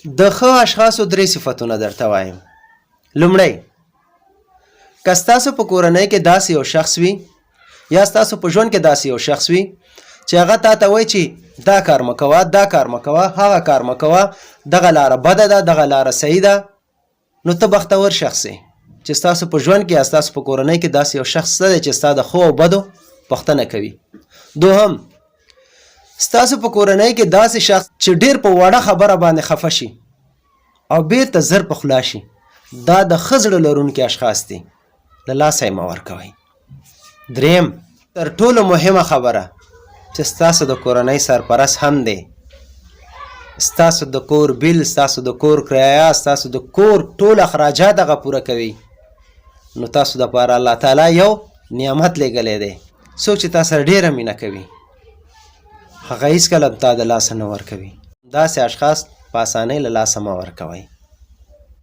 د ښه اشخاصو درې صفتونه درته وایم. لومړی، که ستاسو په کورنۍ کې داسې یو شخص وي یا ستاسو په ژوند کې داسې یو شخص وي چې هغه تا ته وایي چې دا کار مه کوه، دا کار مه کوه، هغه کار مه کوه، دغه لاره بده ده، دغه لاره صحیح ده، نو ته بختور شخص یې چې ستاسو په ژوند کې یا ستاسو په کورنۍ کې داسې یو شخص دی چې ستا د ښو او بدو پوښتنه کوي. دوهم، ستاسو په کورنۍ کې داسې شخص چې ډېر په وړه خبره باندې خفه شي او بیرته زر په خوله شي، دا د ښه زړه لرونکي اشخاص دي، له لاسه یې مه ورکوئ. دریم، تر ټولو مهمه خبره چې ستاسو د کورنۍ سرپرست هم دی، ستاسو د کور بیل، ستاسو د کور کرایه، ستاسو د کور ټول اخراجات هغه پوره کوي، نو تاسو دپاره الله تعالی یو نعمت لیږلی دی. څوک چې تا سره ډېره مینه کوي هغه هېڅکله تا د لاسه نه ورکوي. داسې اشخاص په اسانۍ له لاسه مه ورکوئ.